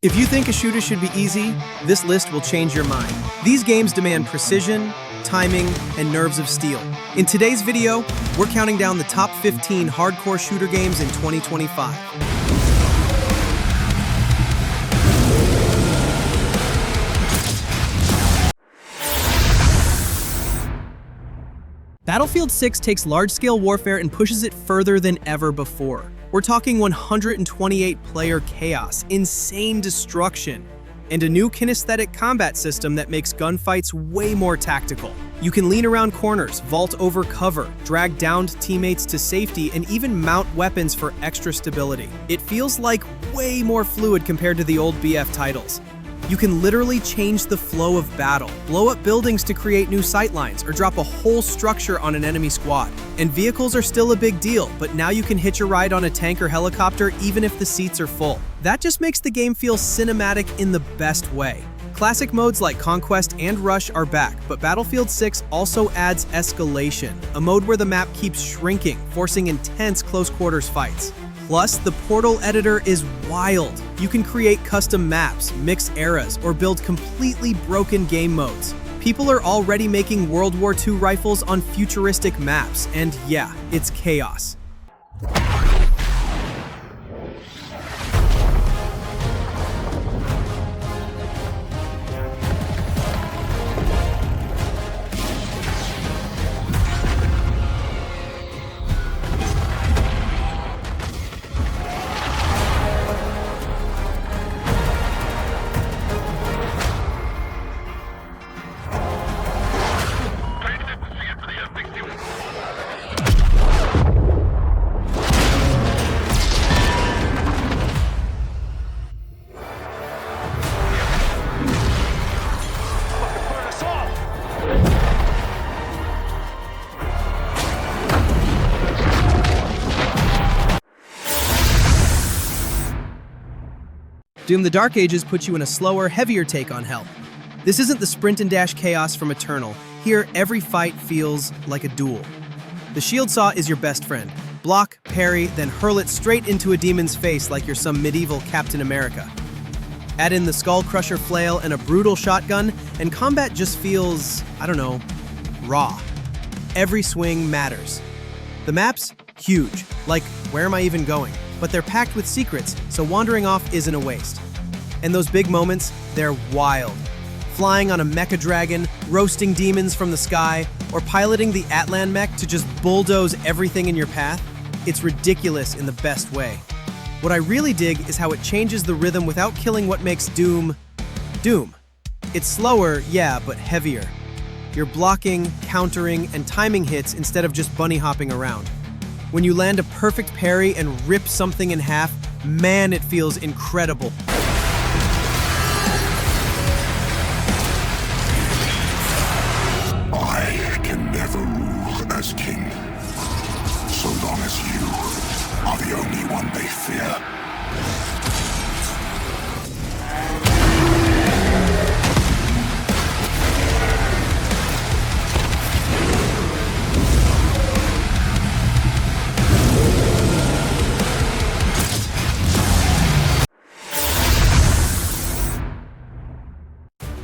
If you think a shooter should be easy, this list will change your mind. These games demand precision, timing, and nerves of steel. In today's video, we're counting down the top 15 hardcore shooter games in 2025. Battlefield 6 takes large-scale warfare and pushes it further than ever before. We're talking 128-player chaos, insane destruction, and a new kinesthetic combat system that makes gunfights way more tactical. You can lean around corners, vault over cover, drag downed teammates to safety, and even mount weapons for extra stability. It feels like way more fluid compared to the old BF titles. You can literally change the flow of battle, blow up buildings to create new sightlines, or drop a whole structure on an enemy squad. And vehicles are still a big deal, but now you can hitch a ride on a tank or helicopter even if the seats are full. That just makes the game feel cinematic in the best way. Classic modes like Conquest and Rush are back, but Battlefield 6 also adds Escalation, a mode where the map keeps shrinking, forcing intense close-quarters fights. Plus, the Portal editor is wild. You can create custom maps, mix eras, or build completely broken game modes. People are already making World War II rifles on futuristic maps, and yeah, it's chaos. Doom: The Dark Ages puts you in a slower, heavier take on hell. This isn't the sprint and dash chaos from Eternal. Here, every fight feels like a duel. The shield saw is your best friend. Block, parry, then hurl it straight into a demon's face like you're some medieval Captain America. Add in the Skull Crusher flail and a brutal shotgun, and combat just feels, raw. Every swing matters. The maps? Huge. Like, where am I even going? But they're packed with secrets, so wandering off isn't a waste. And those big moments, they're wild. Flying on a mecha dragon, roasting demons from the sky, or piloting the Atlan mech to just bulldoze everything in your path, it's ridiculous in the best way. What I really dig is how it changes the rhythm without killing what makes Doom, Doom. It's slower, yeah, but heavier. You're blocking, countering, and timing hits instead of just bunny hopping around. When you land a perfect parry and rip something in half, man, it feels incredible. I can never rule as king, so long as you are the only one they fear.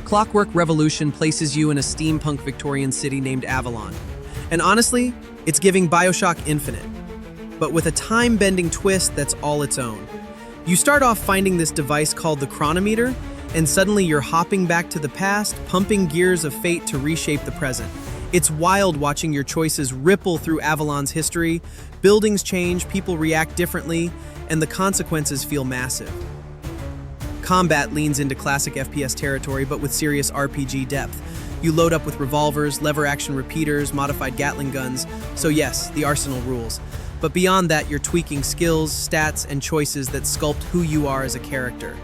Clockwork Revolution places you in a steampunk Victorian city named Avalon. And honestly, it's giving BioShock Infinite, but with a time-bending twist that's all its own. You start off finding this device called the chronometer, and suddenly you're hopping back to the past, pumping gears of fate to reshape the present. It's wild watching your choices ripple through Avalon's history, buildings change, people react differently, and the consequences feel massive. Combat leans into classic FPS territory, but with serious RPG depth. You load up with revolvers, lever-action repeaters, modified Gatling guns, so yes, the arsenal rules. But beyond that, you're tweaking skills, stats, and choices that sculpt who you are as a character.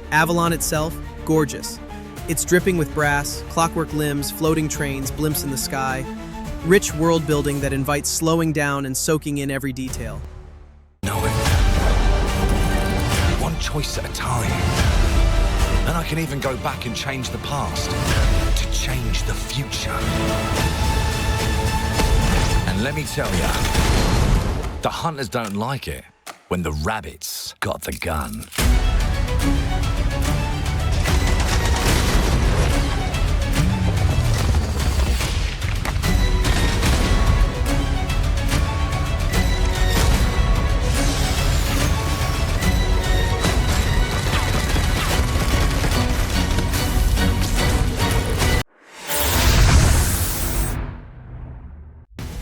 Avalon itself, gorgeous. It's dripping with brass, clockwork limbs, floating trains, blimps in the sky. Rich world building that invites slowing down and soaking in every detail. Know it. One choice at a time. And I can even go back and change the past to change the future. And let me tell you, the hunters don't like it when the rabbits got the gun.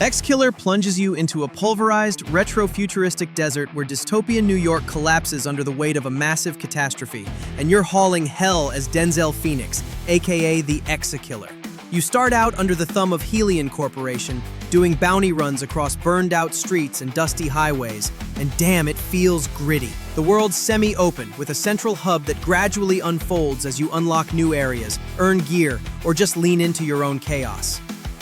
ExeKiller plunges you into a pulverized, retro-futuristic desert where dystopian New York collapses under the weight of a massive catastrophe, and you're hauling hell as Denzel Phoenix, aka the ExeKiller. You start out under the thumb of Helion Corporation, doing bounty runs across burned-out streets and dusty highways, and damn, it feels gritty. The world's semi-open, with a central hub that gradually unfolds as you unlock new areas, earn gear, or just lean into your own chaos.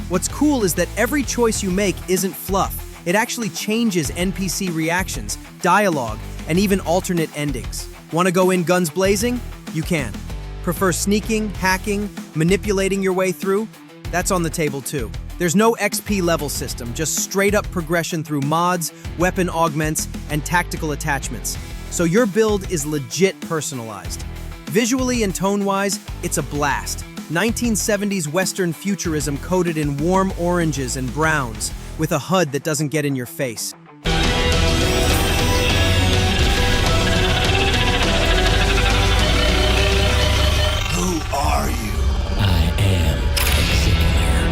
What's cool is that every choice you make isn't fluff. It actually changes NPC reactions, dialogue, and even alternate endings. Want to go in guns blazing? You can. Prefer sneaking, hacking, manipulating your way through? That's on the table too. There's no XP level system, just straight up progression through mods, weapon augments, and tactical attachments. So your build is legit personalized. Visually and tone-wise, it's a blast. 1970s Western futurism coated in warm oranges and browns, with a HUD that doesn't get in your face. Who are you? I am ExeKiller.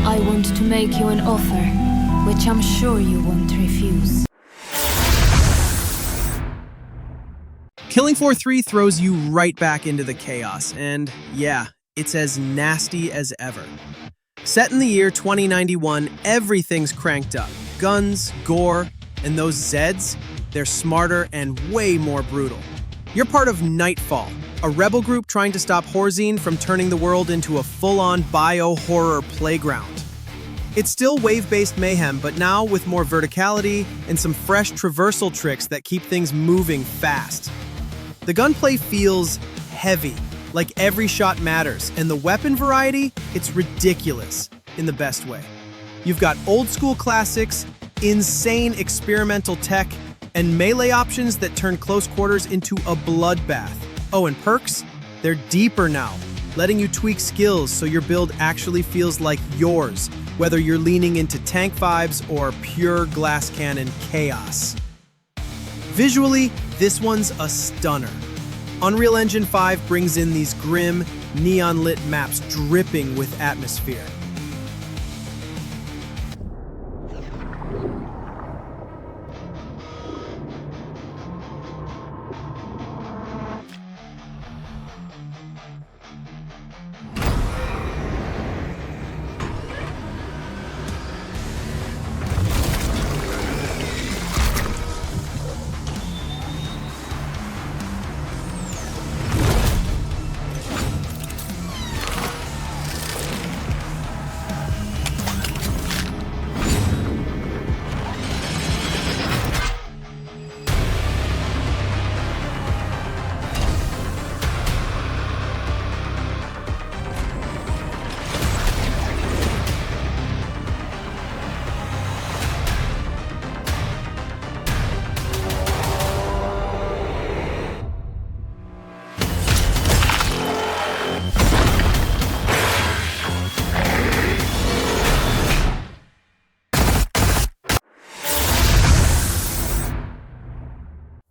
I want to make you an offer, which I'm sure you won't refuse. Killing Floor 3 throws you right back into the chaos, and yeah, it's as nasty as ever. Set in the year 2091, everything's cranked up. Guns, gore, and those Zeds, they're smarter and way more brutal. You're part of Nightfall, a rebel group trying to stop Horzine from turning the world into a full-on bio-horror playground. It's still wave-based mayhem, but now with more verticality and some fresh traversal tricks that keep things moving fast. The gunplay feels heavy, like every shot matters, and the weapon variety, it's ridiculous in the best way. You've got old-school classics, insane experimental tech, and melee options that turn close quarters into a bloodbath. Oh, and perks? They're deeper now, letting you tweak skills so your build actually feels like yours, whether you're leaning into tank vibes or pure glass cannon chaos. Visually, this one's a stunner. Unreal Engine 5 brings in these grim, neon-lit maps dripping with atmosphere.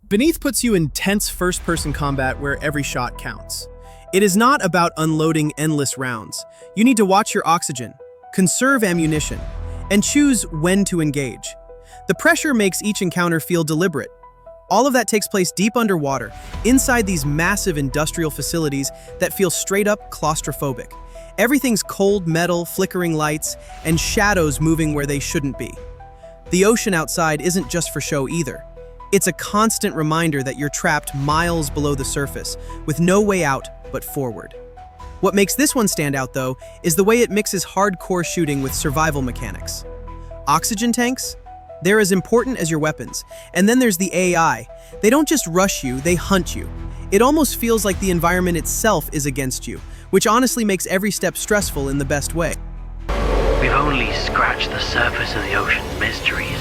Beneath puts you in tense first-person combat where every shot counts. It is not about unloading endless rounds. You need to watch your oxygen, conserve ammunition, and choose when to engage. The pressure makes each encounter feel deliberate. All of that takes place deep underwater, inside these massive industrial facilities that feel straight up claustrophobic. Everything's cold metal, flickering lights, and shadows moving where they shouldn't be. The ocean outside isn't just for show either. It's a constant reminder that you're trapped miles below the surface, with no way out but forward. What makes this one stand out, though, is the way it mixes hardcore shooting with survival mechanics. Oxygen tanks? They're as important as your weapons. And then there's the AI. They don't just rush you, they hunt you. It almost feels like the environment itself is against you, which honestly makes every step stressful in the best way. We've only scratched the surface of the ocean's mysteries.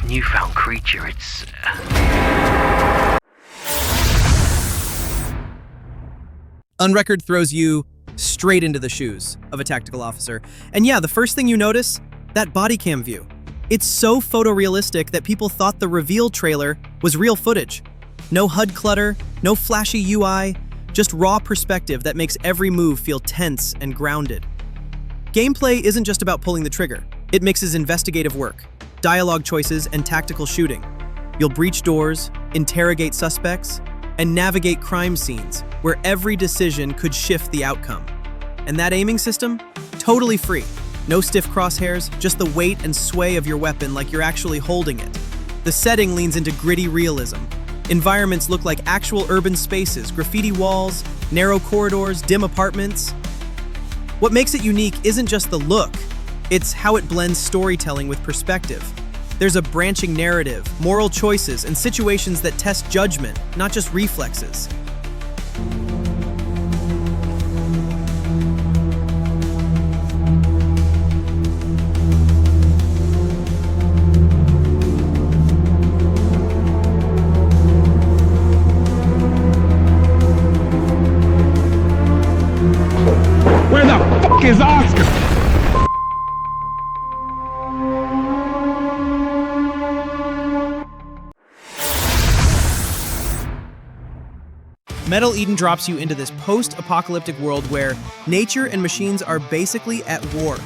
Newfound creature. It's... Unrecord throws you straight into the shoes of a tactical officer. And yeah, the first thing you notice, that body cam view. It's so photorealistic that people thought the reveal trailer was real footage. No HUD clutter, no flashy UI, just raw perspective that makes every move feel tense and grounded. Gameplay isn't just about pulling the trigger. It mixes investigative work, dialogue choices, and tactical shooting. You'll breach doors, interrogate suspects, and navigate crime scenes where every decision could shift the outcome. And that aiming system? Totally free. No stiff crosshairs, just the weight and sway of your weapon like you're actually holding it. The setting leans into gritty realism. Environments look like actual urban spaces, graffiti walls, narrow corridors, dim apartments. What makes it unique isn't just the look, it's how it blends storytelling with perspective. There's a branching narrative, moral choices, and situations that test judgment, not just reflexes. Where the fuck is Oscar? Metal Eden drops you into this post-apocalyptic world where nature and machines are basically at war.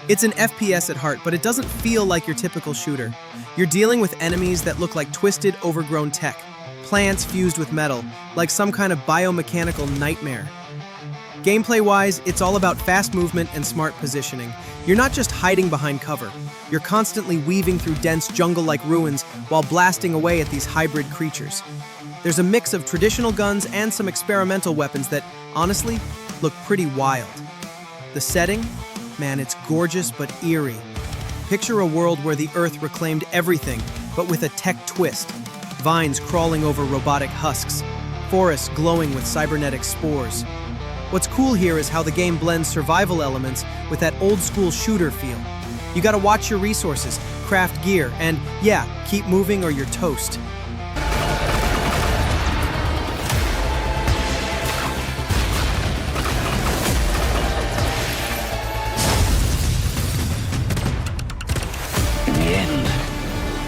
It's an FPS at heart, but it doesn't feel like your typical shooter. You're dealing with enemies that look like twisted, overgrown tech, plants fused with metal, like some kind of biomechanical nightmare. Gameplay-wise, it's all about fast movement and smart positioning. You're not just hiding behind cover. You're constantly weaving through dense jungle-like ruins while blasting away at these hybrid creatures. There's a mix of traditional guns and some experimental weapons that, honestly, look pretty wild. The setting? Man, it's gorgeous but eerie. Picture a world where the Earth reclaimed everything, but with a tech twist. Vines crawling over robotic husks, forests glowing with cybernetic spores. What's cool here is how the game blends survival elements with that old-school shooter feel. You gotta watch your resources, craft gear, and yeah, keep moving or you're toast. In the end,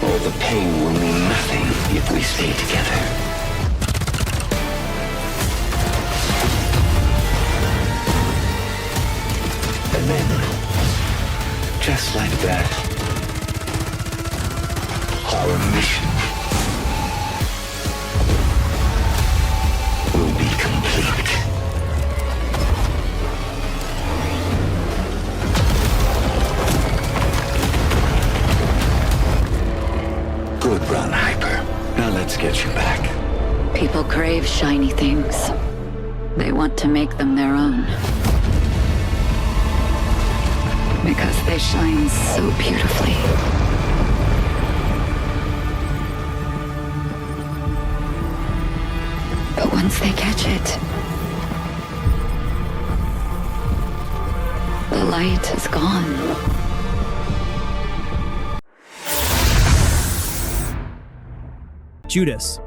all the pain will mean nothing if we stay together. And then, just like that, our mission will be complete. Good run, Hyper. Now let's get you back. People crave shiny things. They want to make them their own. Because they shine so beautifully. But once they catch it, the light is gone. Judas.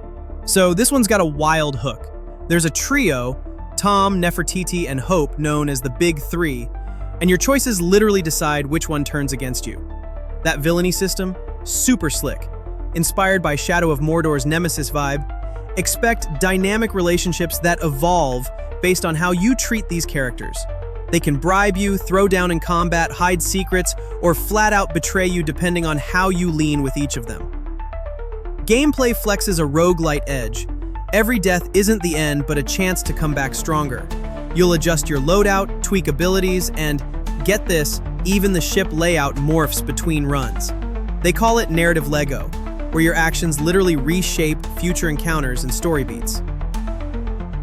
So this one's got a wild hook. There's a trio, Tom, Nefertiti, and Hope, known as the Big Three, and your choices literally decide which one turns against you. That villainy system? Super slick. Inspired by Shadow of Mordor's Nemesis vibe, expect dynamic relationships that evolve based on how you treat these characters. They can bribe you, throw down in combat, hide secrets, or flat out betray you depending on how you lean with each of them. Gameplay flexes a roguelite edge. Every death isn't the end, but a chance to come back stronger. You'll adjust your loadout, tweak abilities, and, get this, even the ship layout morphs between runs. They call it narrative Lego, where your actions literally reshape future encounters and story beats.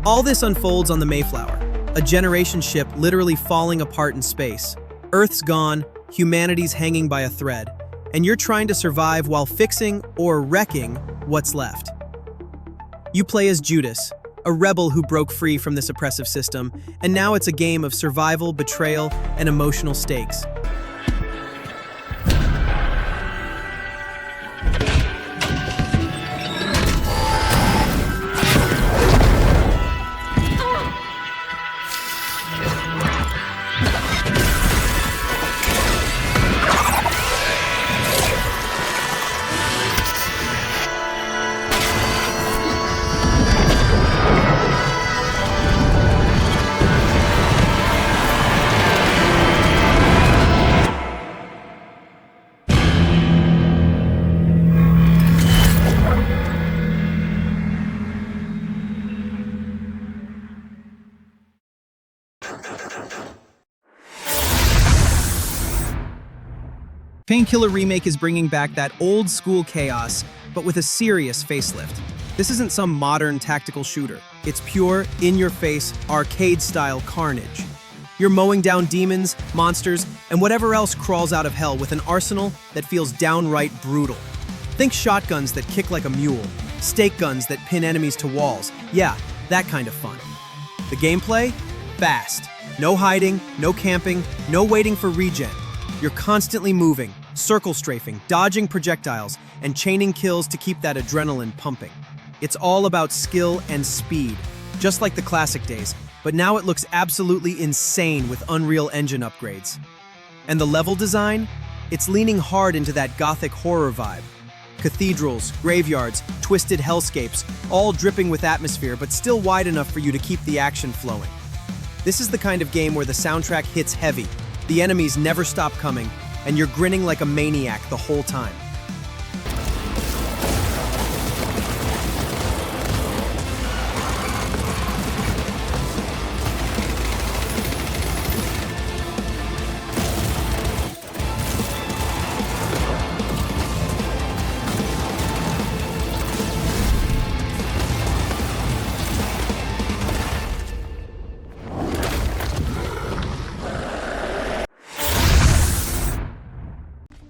All this unfolds on the Mayflower, a generation ship literally falling apart in space. Earth's gone, humanity's hanging by a thread, and you're trying to survive while fixing or wrecking what's left. You play as Judas, a rebel who broke free from this oppressive system, and now it's a game of survival, betrayal, and emotional stakes. Painkiller Remake is bringing back that old school chaos, but with a serious facelift. This isn't some modern tactical shooter. It's pure, in-your-face, arcade-style carnage. You're mowing down demons, monsters, and whatever else crawls out of hell with an arsenal that feels downright brutal. Think shotguns that kick like a mule, stake guns that pin enemies to walls. Yeah, that kind of fun. The gameplay? Fast. No hiding, no camping, no waiting for regen. You're constantly moving, circle strafing, dodging projectiles, and chaining kills to keep that adrenaline pumping. It's all about skill and speed, just like the classic days, but now it looks absolutely insane with Unreal Engine upgrades. And the level design? It's leaning hard into that gothic horror vibe. Cathedrals, graveyards, twisted hellscapes, all dripping with atmosphere but still wide enough for you to keep the action flowing. This is the kind of game where the soundtrack hits heavy, the enemies never stop coming, and you're grinning like a maniac the whole time.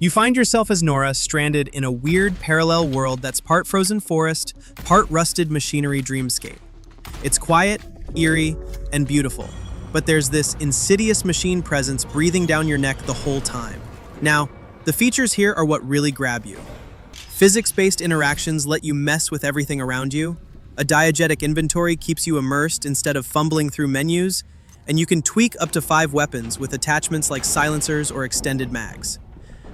You find yourself as Nora, stranded in a weird parallel world that's part frozen forest, part rusted machinery dreamscape. It's quiet, eerie, and beautiful, but there's this insidious machine presence breathing down your neck the whole time. Now, the features here are what really grab you. Physics-based interactions let you mess with everything around you, a diegetic inventory keeps you immersed instead of fumbling through menus, and you can tweak up to 5 weapons with attachments like silencers or extended mags.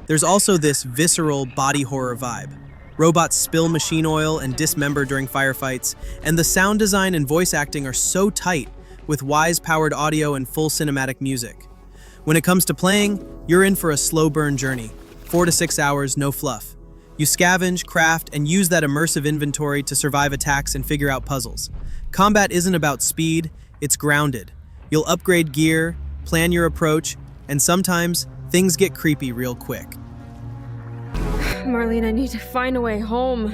There's also this visceral body horror vibe. Robots spill machine oil and dismember during firefights, and the sound design and voice acting are so tight, with Wise-powered audio and full cinematic music. When it comes to playing, you're in for a slow burn journey. 4 to 6 hours, no fluff. You scavenge, craft, and use that immersive inventory to survive attacks and figure out puzzles. Combat isn't about speed, it's grounded. You'll upgrade gear, plan your approach, and sometimes things get creepy real quick. Marlene, I need to find a way home.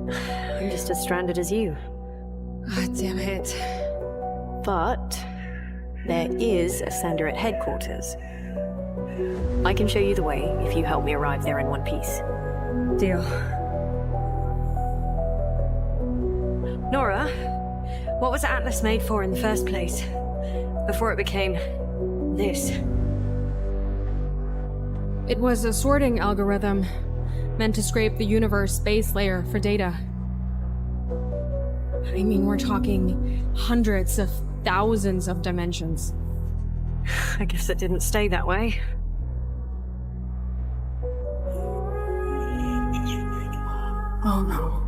I'm just as stranded as you. God damn it. But there is a sender at headquarters. I can show you the way if you help me arrive there in one piece. Deal. Nora, what was Atlas made for in the first place? Before it became this? It was a sorting algorithm, meant to scrape the universe base layer for data. I mean, we're talking hundreds of thousands of dimensions. I guess it didn't stay that way. Oh no.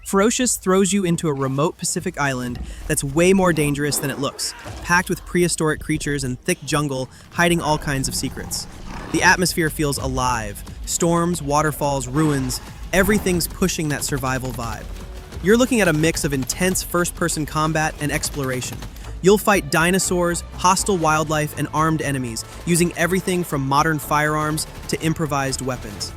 FEROCIOUS throws you into a remote Pacific island that's way more dangerous than it looks, packed with prehistoric creatures and thick jungle hiding all kinds of secrets. The atmosphere feels alive. Storms, waterfalls, ruins, everything's pushing that survival vibe. You're looking at a mix of intense first-person combat and exploration. You'll fight dinosaurs, hostile wildlife, and armed enemies, using everything from modern firearms to improvised weapons.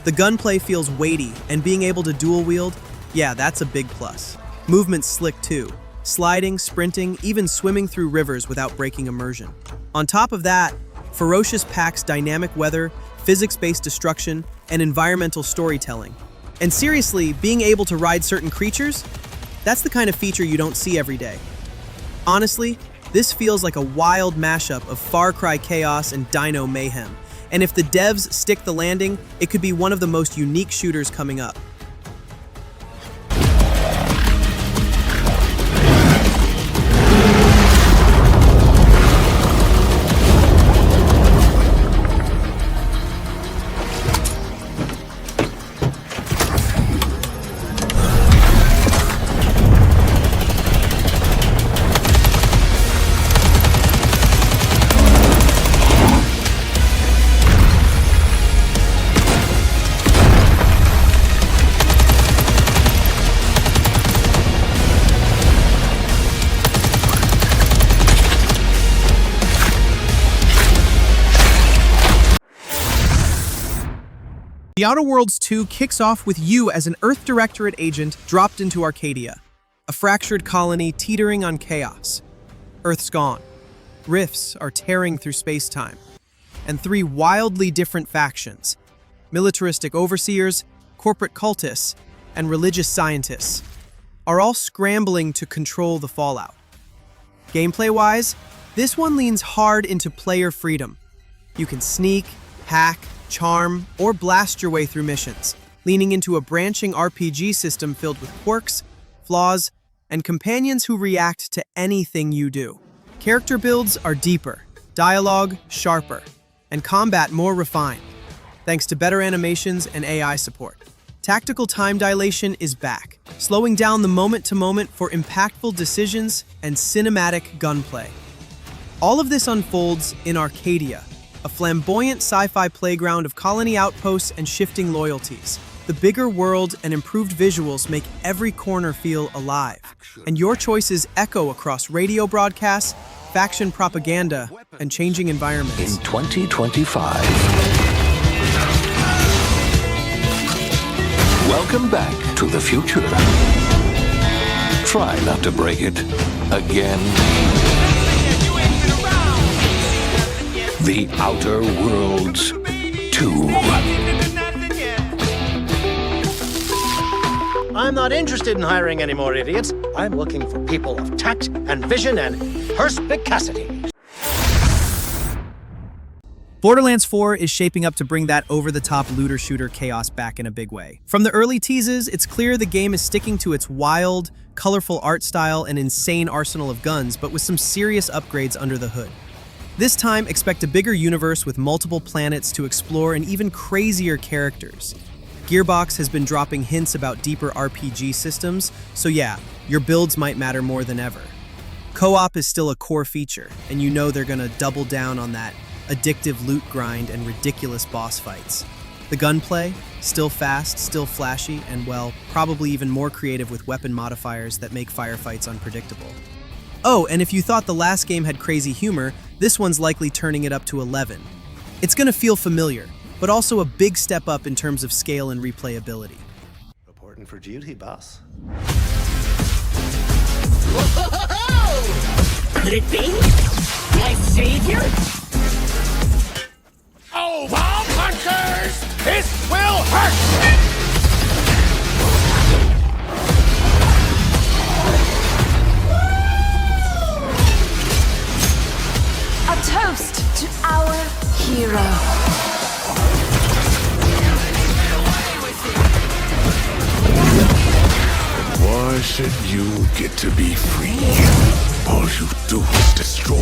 The gunplay feels weighty, and being able to dual-wield, yeah, that's a big plus. Movement's slick too. Sliding, sprinting, even swimming through rivers without breaking immersion. On top of that, FEROCIOUS packs dynamic weather, physics-based destruction, and environmental storytelling. And seriously, being able to ride certain creatures? That's the kind of feature you don't see every day. Honestly, this feels like a wild mashup of Far Cry chaos and Dino mayhem. And if the devs stick the landing, it could be one of the most unique shooters coming up. The Outer Worlds 2 kicks off with you as an Earth Directorate agent dropped into Arcadia, a fractured colony teetering on chaos. Earth's gone. Rifts are tearing through space-time. And 3 wildly different factions: militaristic overseers, corporate cultists, and religious scientists are all scrambling to control the fallout. Gameplay-wise, this one leans hard into player freedom. You can sneak, hack, charm, or blast your way through missions, leaning into a branching RPG system filled with quirks, flaws, and companions who react to anything you do. Character builds are deeper, dialogue sharper, and combat more refined, thanks to better animations and AI support. Tactical time dilation is back, slowing down the moment-to-moment for impactful decisions and cinematic gunplay. All of this unfolds in Arcadia, a flamboyant sci-fi playground of colony outposts and shifting loyalties. The bigger world and improved visuals make every corner feel alive, and your choices echo across radio broadcasts, faction propaganda, and changing environments. In 2025. Welcome back to the future. Try not to break it again. The Outer Worlds 2. I'm not interested in hiring any more idiots. I'm looking for people of tact and vision and perspicacity. Borderlands 4 is shaping up to bring that over-the-top looter-shooter chaos back in a big way. From the early teases, it's clear the game is sticking to its wild, colorful art style and insane arsenal of guns, but with some serious upgrades under the hood. This time, expect a bigger universe with multiple planets to explore and even crazier characters. Gearbox has been dropping hints about deeper RPG systems, so yeah, your builds might matter more than ever. Co-op is still a core feature, and you know they're gonna double down on that addictive loot grind and ridiculous boss fights. The gunplay, still fast, still flashy, and well, probably even more creative with weapon modifiers that make firefights unpredictable. Oh, and if you thought the last game had crazy humor, this one's likely turning it up to 11. It's gonna feel familiar, but also a big step up in terms of scale and replayability. Reporting for duty, boss. Could it be? My savior? Oh, ball punchers! This will hurt! A toast to our hero. Why should you get to be free? All you do is destroy.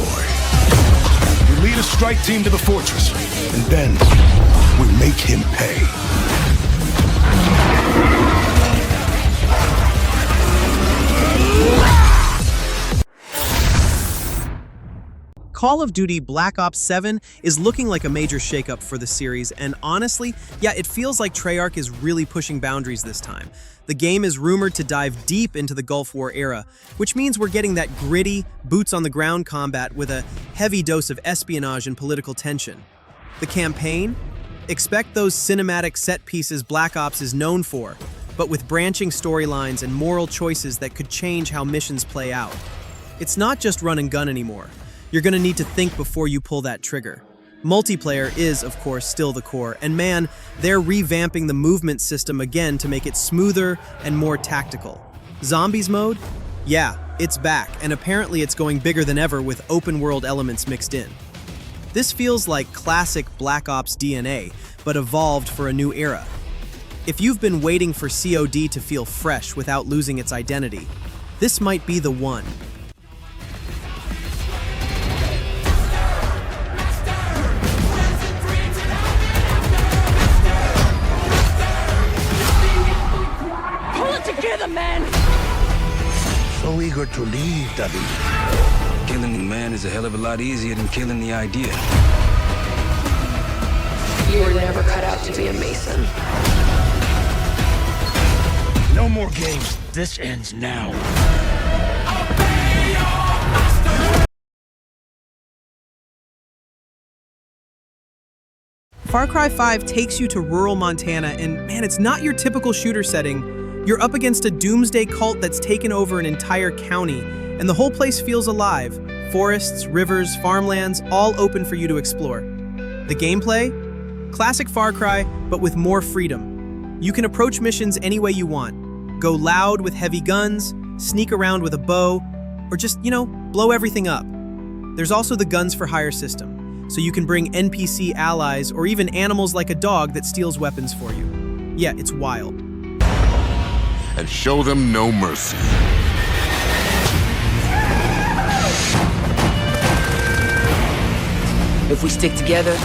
We lead a strike team to the fortress, and then we make him pay. Call of Duty Black Ops 7 is looking like a major shakeup for the series, and honestly, yeah, it feels like Treyarch is really pushing boundaries this time. The game is rumored to dive deep into the Gulf War era, which means we're getting that gritty, boots-on-the-ground combat with a heavy dose of espionage and political tension. The campaign? Expect those cinematic set pieces Black Ops is known for, but with branching storylines and moral choices that could change how missions play out. It's not just run and gun anymore. You're gonna need to think before you pull that trigger. Multiplayer is, of course, still the core, and man, they're revamping the movement system again to make it smoother and more tactical. Zombies mode? Yeah, it's back, and apparently it's going bigger than ever with open-world elements mixed in. This feels like classic Black Ops DNA, but evolved for a new era. If you've been waiting for COD to feel fresh without losing its identity, this might be the one. So eager to leave, David. Killing the man is a hell of a lot easier than killing the idea. You were never cut out to be a Mason. No more games. This ends now. Far Cry 5 takes you to rural Montana, and man, it's not your typical shooter setting. You're up against a doomsday cult that's taken over an entire county, and the whole place feels alive. Forests, rivers, farmlands, all open for you to explore. The gameplay? Classic Far Cry, but with more freedom. You can approach missions any way you want. Go loud with heavy guns, sneak around with a bow, or just, blow everything up. There's also the guns for hire system, so you can bring NPC allies or even animals like a dog that steals weapons for you. Yeah, it's wild. And show them no mercy. If we stick together,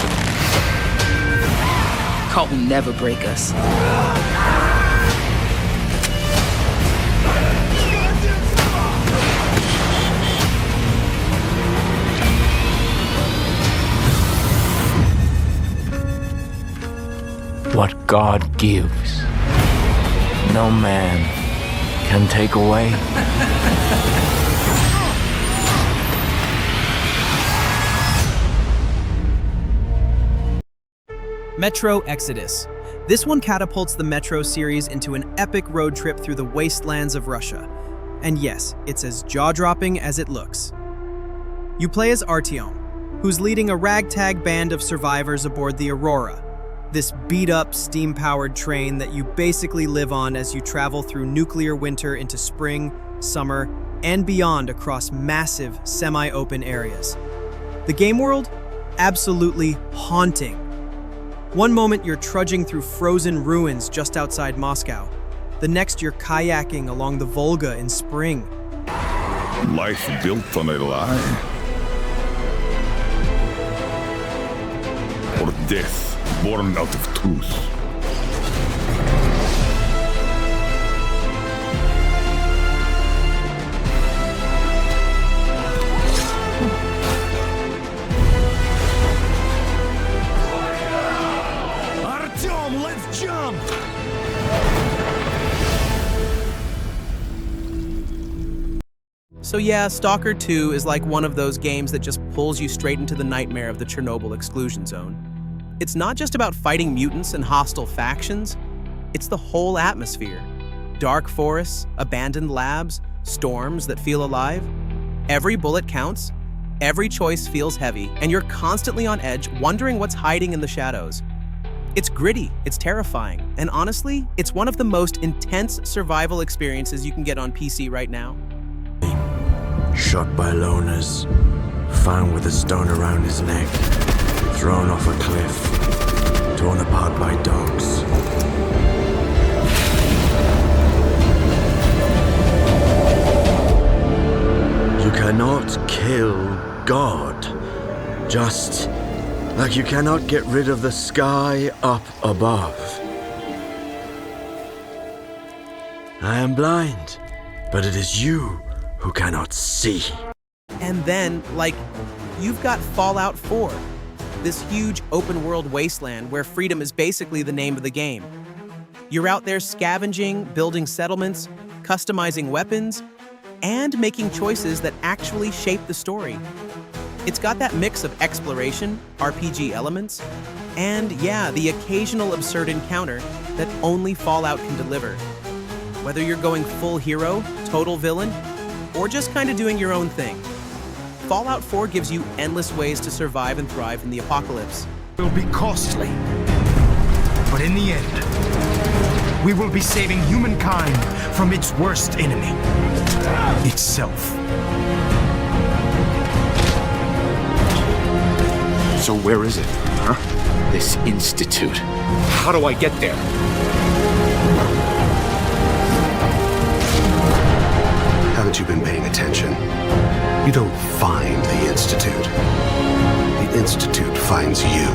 cult will never break us. What God gives, no man can take away. Metro Exodus. This one catapults the Metro series into an epic road trip through the wastelands of Russia. And yes, it's as jaw-dropping as it looks. You play as Artyom, who's leading a ragtag band of survivors aboard the Aurora, this beat-up, steam-powered train that you basically live on as you travel through nuclear winter into spring, summer, and beyond across massive, semi-open areas. The game world? Absolutely haunting. One moment you're trudging through frozen ruins just outside Moscow. The next you're kayaking along the Volga in spring. Life built on a lie? Or death born out of truth? Artyom, let's jump! So yeah, Stalker 2 is like one of those games that just pulls you straight into the nightmare of the Chernobyl exclusion zone. It's not just about fighting mutants and hostile factions, it's the whole atmosphere. Dark forests, abandoned labs, storms that feel alive. Every bullet counts, every choice feels heavy, and you're constantly on edge, wondering what's hiding in the shadows. It's gritty, it's terrifying, and honestly, it's one of the most intense survival experiences you can get on PC right now. Shot by loners, found with a stone around his neck, thrown off a cliff, torn apart by dogs. You cannot kill God, just like you cannot get rid of the sky up above. I am blind, but it is you who cannot see. And then, you've got Fallout 4. This huge open-world wasteland where freedom is basically the name of the game. You're out there scavenging, building settlements, customizing weapons, and making choices that actually shape the story. It's got that mix of exploration, RPG elements, and yeah, the occasional absurd encounter that only Fallout can deliver. Whether you're going full hero, total villain, or just kind of doing your own thing, Fallout 4 gives you endless ways to survive and thrive in the apocalypse. It will be costly, but in the end, we will be saving humankind from its worst enemy, itself. So where is it, huh? This institute. How do I get there? Haven't you been paying attention? You don't find the Institute. The Institute finds you.